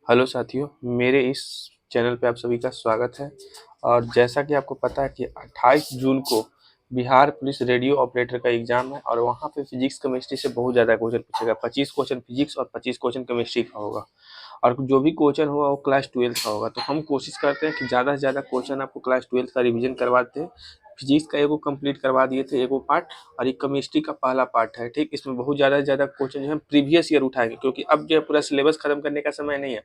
Hello साथियों, मेरे इस चैनल पे आप सभी का स्वागत है। और जैसा कि आपको पता है कि 28 जून को बिहार पुलिस रेडियो ऑपरेटर का एग्जाम है और वहाँ पे फिजिक्स केमिस्ट्री से बहुत ज़्यादा क्वेश्चन पूछेगा। 25 क्वेश्चन फिजिक्स और 25 क्वेश्चन केमिस्ट्री का होगा और जो भी क्वेश्चन होगा वो क्लास 12 का होगा। तो हम कोशिश करते हैं कि ज़्यादा से ज़्यादा क्वेश्चन आपको क्लास 12 का रिविजन करवाते हैं। फिजिक्स का एगो कंप्लीट करवा दिए थे, एगो पार्ट, और एक केमिस्ट्री का पहला पार्ट है। ठीक, इसमें बहुत ज़्यादा से ज़्यादा क्वेश्चन जो है प्रीवियस ईयर उठाएंगे, क्योंकि अब जो है पूरा सिलेबस खत्म करने का समय नहीं है।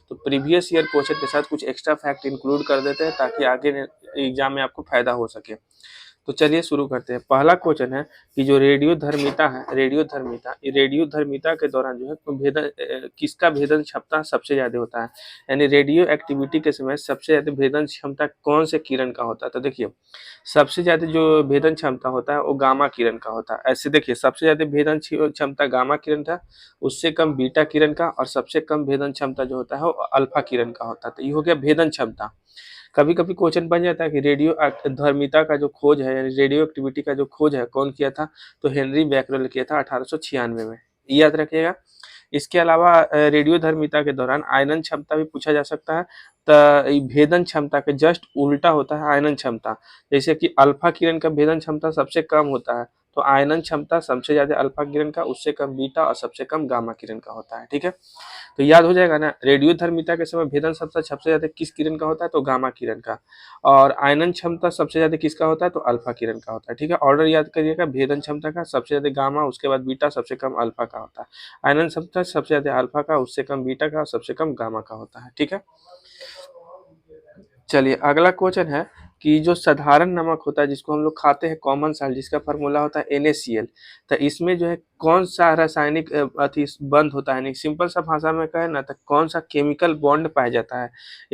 तो प्रीवियस ईयर क्वेश्चन के साथ कुछ एक्स्ट्रा फैक्ट इंक्लूड कर देते हैं ताकि आगे एग्जाम में आपको फायदा हो सके। तो चलिए शुरू करते हैं। पहला क्वेश्चन है कि जो रेडियो धर्मिता है, रेडियो धर्मिता के दौरान जो है तो किसका भेदन क्षमता सबसे ज्यादा होता है, यानी रेडियो एक्टिविटी के समय सबसे ज्यादा भेदन क्षमता कौन से किरण का होता है। तो देखिए, सबसे ज्यादा जो भेदन क्षमता होता है वो गामा किरण का होता है। ऐसे देखिए, सबसे ज्यादा भेदन क्षमता गामा किरण था, उससे कम बीटा किरण का, और सबसे कम भेदन क्षमता जो होता है वो अल्फा किरण का होता है। तो ये हो गया भेदन क्षमता। कभी कभी क्वेश्चन बन जाता है कि रेडियो धर्मिता का जो खोज है, यानी रेडियो एक्टिविटी का जो खोज है, कौन किया था। तो हेनरी बैकरेल किया था 1896 में, याद रखिएगा। इसके अलावा रेडियो धर्मिता के दौरान आयनन क्षमता भी पूछा जा सकता है। तो भेदन क्षमता के जस्ट उल्टा होता है आयनन क्षमता। जैसे कि अल्फा किरण का भेदन क्षमता सबसे कम होता है, तो आयनन क्षमता सबसे ज्यादा अल्फा किरण का, उससे कम बीटा और सबसे कम गामा किरण का होता है। ठीक है, तो याद हो जाएगा ना। रेडियो धर्मिता के समय भेदन सबसे सबसे ज्यादा किस किरण का होता है, तो गामा किरण का। और आयनन क्षमता सबसे ज्यादा किसका होता है, तो अल्फा किरण का होता है। ठीक है, ऑर्डर याद करिएगा। भेदन क्षमता का सबसे ज्यादा गामा, उसके बाद बीटा, सबसे कम अल्फा का होता है। आयनन क्षमता सबसे ज्यादा अल्फा का, उससे कम बीटा का, सबसे कम गामा का होता है। ठीक है, चलिए अगला क्वेश्चन है कि जो साधारण नमक होता है जिसको हम लोग खाते हैं, कॉमन साल्ट, जिसका फार्मूला होता है NaCl। तो इसमें जो है कौन सा रासायनिक अति बंध होता है, यानी सिंपल सा भाषा में कहे ना, तो कौन सा केमिकल बॉन्ड पाया जाता है।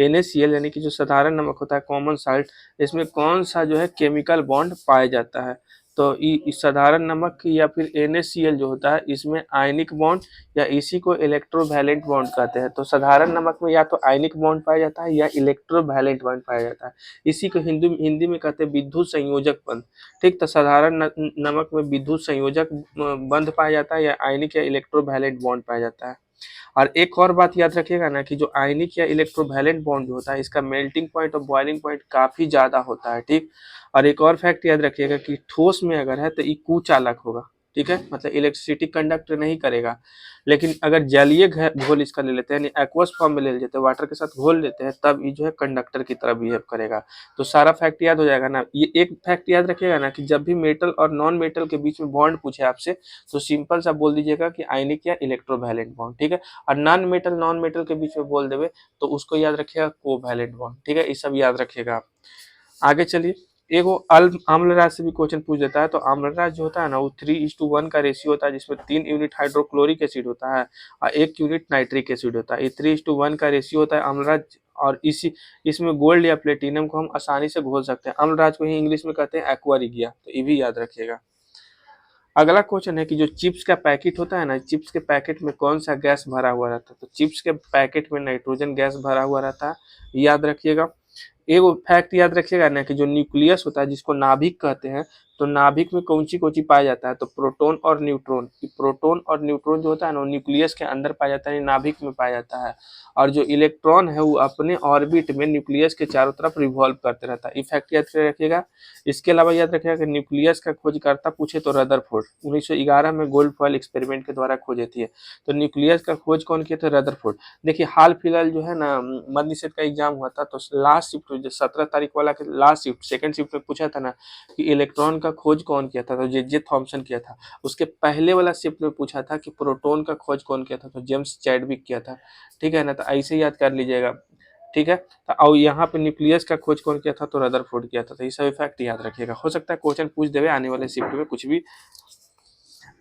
NaCl यानी कि जो साधारण नमक होता है, कॉमन साल्ट, इसमें कौन सा जो है केमिकल बॉन्ड पाया जाता है। तो इस साधारण नमक या फिर NaCl जो होता है, इसमें आयनिक बॉन्ड या इसी को इलेक्ट्रोवैलेंट बॉन्ड कहते हैं। तो साधारण नमक में या तो आयनिक बॉन्ड पाया जाता है या इलेक्ट्रोवैलेंट बॉन्ड पाया जाता है। इसी को हिंदी में कहते हैं विद्युत संयोजक बंध। ठीक, तो साधारण नमक में विद्युत संयोजक बंध पाया जाता है या आयनिक या इलेक्ट्रोवैलेंट बॉन्ड पाया जाता है। और एक और बात याद रखिएगा ना कि जो आयनिक या इलेक्ट्रोवैलेंट बॉन्ड जो होता है, इसका मेल्टिंग पॉइंट और बॉइलिंग पॉइंट काफी ज्यादा होता है। ठीक, और एक और फैक्ट याद रखिएगा कि ठोस में अगर है तो ये कुचालक होगा। ठीक है, मतलब इलेक्ट्रिसिटी कंडक्ट नहीं करेगा। लेकिन अगर जलीय घोल इसका ले लेते हैं, यानी एक्वस फॉर्म में ले लेते हैं, वाटर के साथ घोल लेते हैं, तब ये जो है कंडक्टर की तरह बिहेव करेगा। तो सारा फैक्ट याद हो जाएगा ना। ये एक फैक्ट याद रखिएगा ना कि जब भी मेटल और नॉन मेटल के बीच में बॉन्ड पूछे आपसे, तो सिंपल सा बोल दीजिएगा कि आयनिक या इलेक्ट्रोवैलेंट बॉन्ड। ठीक है, और नॉन मेटल के बीच में बोल देवे तो उसको याद रखिएगा कोवैलेंट बॉन्ड। ठीक है, ये सब याद रखिएगा आप। आगे चलिए, एगो अम्ल राज से भी क्वेश्चन पूछ देता है। तो अम्ल राज जो होता है ना, वो 3:1 का रेशियो होता है, जिसमें 3 यूनिट हाइड्रोक्लोरिक एसिड होता है और 1 यूनिट नाइट्रिक एसिड होता है। ये 3:1 का रेशियो होता है अम्ल राज। और इसमें गोल्ड या प्लेटिनम को हम आसानी से घोल सकते हैं। अम्ल राज को ही इंग्लिश में कहते हैं एक्वा रिगिया। तो ये भी याद रखिएगा। अगला क्वेश्चन है कि जो चिप्स का पैकेट होता है ना, चिप्स के पैकेट में कौन सा गैस भरा हुआ रहता है। तो चिप्स के पैकेट में नाइट्रोजन गैस भरा हुआ रहता है, याद रखिएगा। एगो फैक्ट याद रखिएगा ना कि जो न्यूक्लियस होता है, जिसको नाभिक कहते हैं, तो नाभिक में कौन सी पाया जाता है, तो प्रोटॉन और न्यूट्रॉन। प्रोटॉन और न्यूट्रॉन जो होता है ना, न्यूक्लियस के अंदर पाया जाता है, नाभिक में पाया जाता है। और जो इलेक्ट्रॉन है वो अपने ऑर्बिट में न्यूक्लियस के चारों तरफ रिवॉल्व करते रहता है। ये फैक्ट याद रखिएगा। इसके अलावा याद रखिएगा कि न्यूक्लियस का खोजकर्ता पूछे तो रदरफोर्ड 1911 में गोल्ड फॉइल एक्सपेरिमेंट के द्वारा खोजे थे। तो न्यूक्लियस का खोज कौन किया था, रदरफोर्ड। देखिए, हाल फिलहाल जो है ना मध्य निषेध का एग्जाम हुआ था, तो लास्ट शिफ्ट जो 17 तारीख वाला के लास्ट शिफ्ट सेकंड शिफ्ट में पूछा था ना कि इलेक्ट्रॉन का खोज कौन किया था, तो जे थॉमसन किया था। उसके पहले वाला शिफ्ट में पूछा था कि प्रोटॉन का खोज कौन किया था, तो जेम्स चैडविक किया था। ठीक है ना, तो ऐसे याद कर लीजिएगा। ठीक है, तो और यहाँ पे न्यूक्लियस का खोज कौन किया था, तो रदरफोर्ड किया था। तो ये सभी फैक्ट याद रखिएगा। हो सकता है क्वेश्चन पूछ देवे आने वाले शिफ्ट में कुछ भी।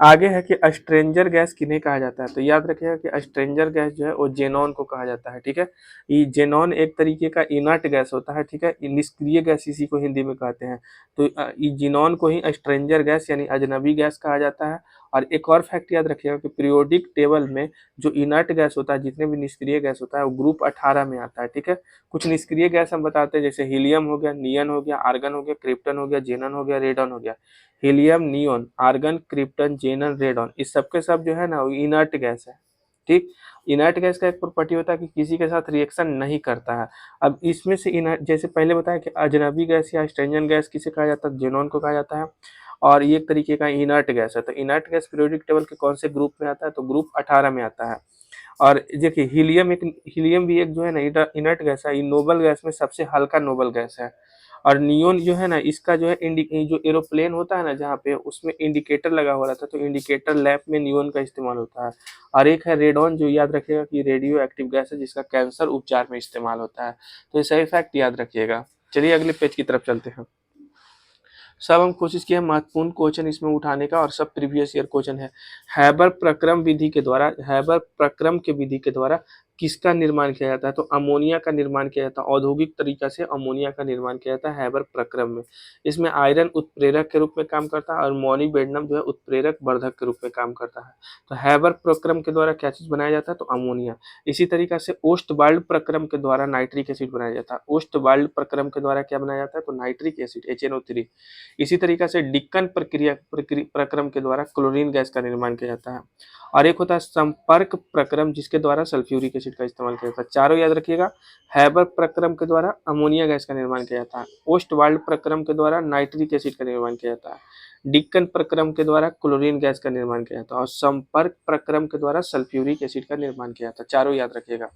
आगे है कि स्ट्रेंजर गैस किन्हें कहा जाता है। तो याद रखिएगा कि स्ट्रेंजर गैस जो है वो जेनॉन को कहा जाता है। ठीक है, ये जेनॉन एक तरीके का इनर्ट गैस होता है। ठीक है, निष्क्रिय गैस इसी को हिंदी में कहते हैं। तो ये जेनॉन को ही स्ट्रेंजर गैस यानी अजनबी गैस कहा जाता है। और एक और फैक्ट याद रखिएगा कि पीरियोडिक टेबल में जो इनर्ट गैस होता है, जितने भी निष्क्रिय गैस होता है, वो ग्रुप 18 में आता है। ठीक है, कुछ निष्क्रिय गैस हम बताते हैं, जैसे हीलियम हो गया, नियन हो गया, आर्गन हो गया, क्रिप्टन हो गया, जेनन हो गया, रेडन हो गया। Helium, neon, argon, krypton, जेनन, radon, इस सब के सब जो है ना वो इनर्ट गैस है। ठीक। इनर्ट गैस का एक प्रॉपर्टी होता है कि किसी के साथ रिएक्शन नहीं करता है। अब इसमें से इनर्ट, जैसे पहले बताया कि अजनबी गैस या स्ट्रेंजन गैस किसे कहा जाता है, ज़ेनॉन को कहा जाता है। और ये एक तरीके का इनर्ट गैस है। तो इनर्ट गैस पीरियोडिक टेबल के कौन से ग्रुप में आता है, तो ग्रुप 18 में आता है। और देखिए हीलियम भी एक जो है ना इनर्ट गैस है, नोबल गैस में सबसे हल्का नोबल गैस है। और नियोन जो है ना, इसका जो है जो एरोप्लेन होता है ना जहाँ पे, उसमें इंडिकेटर लगा हुआ रहता है, तो इंडिकेटर लैंप में नियोन का इस्तेमाल होता है। और एक है रेडॉन, जो याद रखिएगा कि रेडियो एक्टिव गैस है, जिसका कैंसर उपचार में इस्तेमाल होता है। तो ये सही फैक्ट याद रखिएगा। चलिए अगले पेज की तरफ चलते हैं। सब हम कोशिश किए महत्वपूर्ण क्वेश्चन इसमें उठाने का, और सब प्रीवियस ईयर क्वेश्चन है। हैबर प्रक्रम के विधि के द्वारा किसका निर्माण किया जाता है, तो अमोनिया का निर्माण किया जाता है। औद्योगिक तरीका से अमोनिया का निर्माण किया जाता है हैबर प्रक्रम में। इसमें आयरन उत्प्रेरक के रूप में काम करता है और मोलिब्डेनम जो है उत्प्रेरक वर्धक के रूप में काम करता है। तो हैबर प्रक्रम के द्वारा क्या चीज बनाया जाता है, तो अमोनिया। इसी तरीका से ओस्टवाल्ड प्रक्रम के द्वारा नाइट्रिक एसिड बनाया जाता है। ओस्टवाल्ड प्रक्रम के द्वारा क्या बनाया जाता है, तो नाइट्रिक एसिड HNO3। इसी तरीका से डिक्कन प्रक्रम के द्वारा क्लोरीन गैस का निर्माण किया जाता है। और एक होता है संपर्क प्रक्रम, जिसके द्वारा सल्फ्यूरिक एसिड का इस्तेमाल किया जाता है। चारों याद रखिएगा। हैबर प्रक्रम के द्वारा अमोनिया गैस का निर्माण किया जाता है। ओस्टवाल्ड प्रक्रम के द्वारा नाइट्रिक एसिड का निर्माण किया जाता है। डिक्कन प्रक्रम के द्वारा क्लोरीन गैस का निर्माण किया जाता है। और संपर्क प्रक्रम के द्वारा सल्फ्यूरिक एसिड का निर्माण किया जाता है। चारों याद रखिएगा।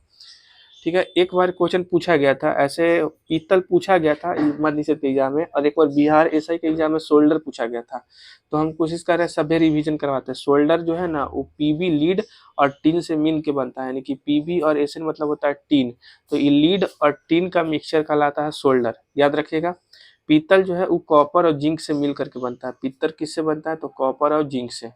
ठीक है। एक बार क्वेश्चन पूछा गया था ऐसे, पीतल पूछा गया था मध्य के एग्जाम में, और एक बार बिहार एसआई के एग्जाम में सोल्डर पूछा गया था। तो हम कोशिश कर रहे हैं सभ्य रिवीजन करवाते हैं। सोल्डर जो है ना, वो पीबी लीड और टीन से मिल के बनता है, यानी कि पीबी और एसएन मतलब होता है टीन। तो ये लीड और टीन का मिक्सचर कहलाता है सोल्डर, याद रखिएगा। पीतल जो है वो कॉपर और जिंक से मिल करके बनता है। पीतल किससे बनता है, तो कॉपर और जिंक से।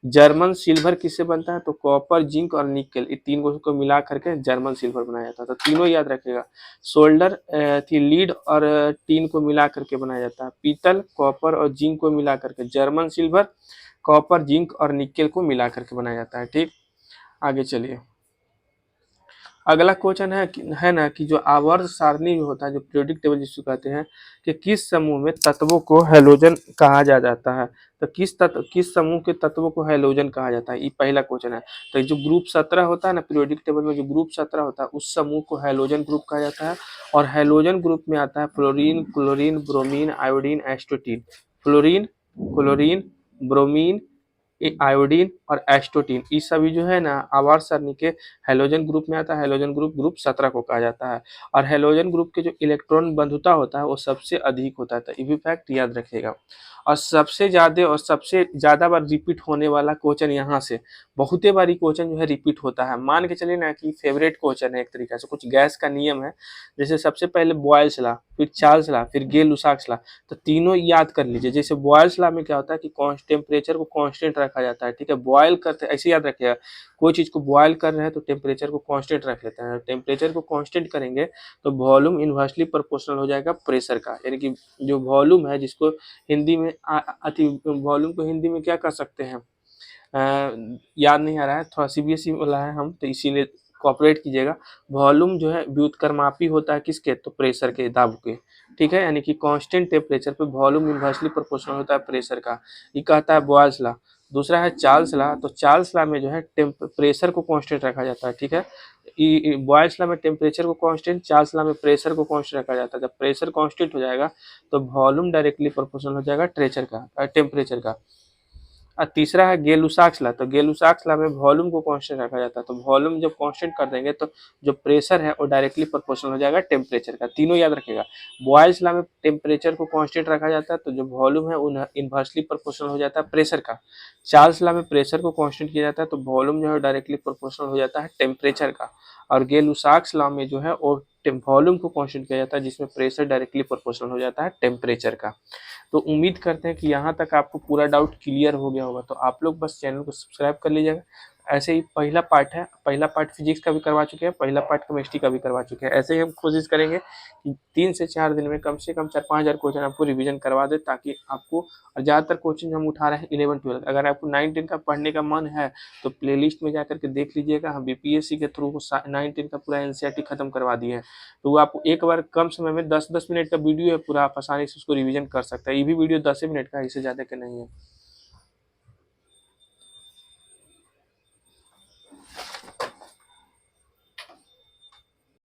जर्मन सिल्वर किससे बनता है, तो कॉपर, जिंक और निकेल, ये तीन को मिला करके जर्मन सिल्वर बनाया जाता है। तो तीनों याद रखेगा। सोल्डर थी लीड और टीन को मिला करके बनाया जाता है। पीतल, कॉपर और जिंक को मिला करके जर्मन सिल्वर, कॉपर, जिंक और निकेल को मिला करके बनाया जाता है। ठीक, आगे चलिए। अगला क्वेश्चन है ना कि जो आवर्त सारणी होता है, जो पीरियोडिक टेबल जिसको कहते हैं, कि किस समूह में तत्वों को हैलोजन कहा जाता है। तो किस समूह के तत्वों को हैलोजन कहा जाता है, ये पहला क्वेश्चन है। तो जो ग्रुप 17 होता है ना पीरियोडिक टेबल में, जो ग्रुप 17 होता है, उस समूह को हैलोजन ग्रुप कहा जाता है। और हैलोजन ग्रुप में आता है fluorine, chlorine, bromine, iodine, astatine. Fluorine, chlorine, bromine, iodine और एस्टोटीन, ये सभी जो है ना आवर्त सारणी के हैलोजन ग्रुप में आता है। हैलोजन ग्रुप 17 को कहा जाता है। और हैलोजन ग्रुप के जो इलेक्ट्रॉन बंधुता होता है वो सबसे अधिक होता है। तो ये भी फैक्ट याद रखिएगा। और सबसे ज्यादा बार रिपीट होने वाला क्वेश्चन यहाँ से, बहुते बारी क्वेश्चन जो है रिपीट होता है। मान के चलिए ना कि फेवरेट क्वेश्चन है एक तरीका से, कुछ गैस का नियम है। जैसे सबसे पहले बॉयल्स लॉ, फिर चार्ल्स लॉ, फिर गे-लुसाक्स लॉ। तो तीनों याद कर लीजिए। जैसे बॉयल्स लॉ में क्या होता है कि टेम्परेचर को कांस्टेंट रखा जाता है। ठीक है, बॉयल करते ऐसे याद रखिएगा। कोई चीज को बॉयल कर रहे हैं तो टेम्परेचर को कांस्टेंट रख लेते हैं। टेम्परेचर को कांस्टेंट करेंगे तो वॉल्यूम इनवर्सली प्रोपोर्शनल हो जाएगा प्रेशर का। यानी कि जो वॉल्यूम है, जिसको हिंदी में वॉल्यूम को हिंदी में क्या कर सकते हैं, याद नहीं आ रहा है, थोड़ा सीबीएसई वाला है हम, तो इसीलिए कॉपरेट कीजिएगा। वॉल्यूम जो है व्युत्क्रमापी होता है किसके, तो प्रेशर के, दाब के। ठीक है, यानी कि कांस्टेंट टेम्परेचर पे वॉल्यूम इनवर्सली प्रोपोर्शनल होता है प्रेशर का। ये कहता है बॉयल्स लॉ। दूसरा है चार्ल्स लॉ। तो चार्ल्स लॉ में जो है प्रेशर को कांस्टेंट रखा जाता है। ठीक है, बॉयल्स लॉ में टेम्परेचर को कांस्टेंट, चार्ल्स लॉ में प्रेशर को कांस्टेंट रखा जाता है। जब प्रेशर कांस्टेंट हो जाएगा तो वॉल्यूम डायरेक्टली प्रोपोर्शनल हो जाएगा टेम्परेचर का। और तीसरा है गे-लुसाक्स लॉ। तो गे-लुसाक्स लॉ में वॉल्यूम को कांस्टेंट रखा जाता है। तो वॉल्यूम जब कांस्टेंट कर देंगे तो जो प्रेशर है वो डायरेक्टली प्रोपोर्शनल हो जाएगा टेम्परेचर का। तीनों याद रखेगा। बॉयल्स लॉ में टेम्परेचर को कांस्टेंट रखा जाता है, तो जो वॉल्यूम है वो इनवर्सली प्रोपोर्शनल हो जाता है प्रेशर का। चार्ल्स लॉ में प्रेशर को कांस्टेंट किया जाता है, तो वॉल्यूम जो है डायरेक्टली प्रोपोर्शनल हो जाता है टेम्परेचर का। और गे-लुसाक्स लॉ में जो है वो वॉल्यूम को कांस्टेंट किया जाता है, जिसमें प्रेशर डायरेक्टली प्रोपोर्शनल हो जाता है टेम्परेचर का। तो उम्मीद करते हैं कि यहाँ तक आपको पूरा डाउट क्लियर हो गया होगा। तो आप लोग बस चैनल को सब्सक्राइब कर लीजिएगा। ऐसे ही पहला पार्ट है, पहला पार्ट फिजिक्स का भी करवा चुके हैं, पहला पार्ट केमिस्ट्री का भी करवा चुके हैं। ऐसे ही हम कोशिश करेंगे कि 3 से 4 दिन में कम से कम 4-5 हज़ार क्वेश्चन आपको रिवीजन करवा दे, ताकि आपको, और ज़्यादातर क्वेश्चन हम उठा रहे हैं 11-12। अगर आपको 9-10 का पढ़ने का मन है तो प्लेलिस्ट में जाकर के देख लीजिएगा। हम बीपीएससी के थ्रू 9-10 का पूरा एनसीईआरटी खत्म करवा दिए हैं। तो वो आपको एक बार कम समय में 10-10 मिनट का वीडियो है पूरा, आप आसानी से उसको रिवीजन कर सकते हैं। ये भी वीडियो 10 मिनट का है, इससे ज़्यादा का नहीं है।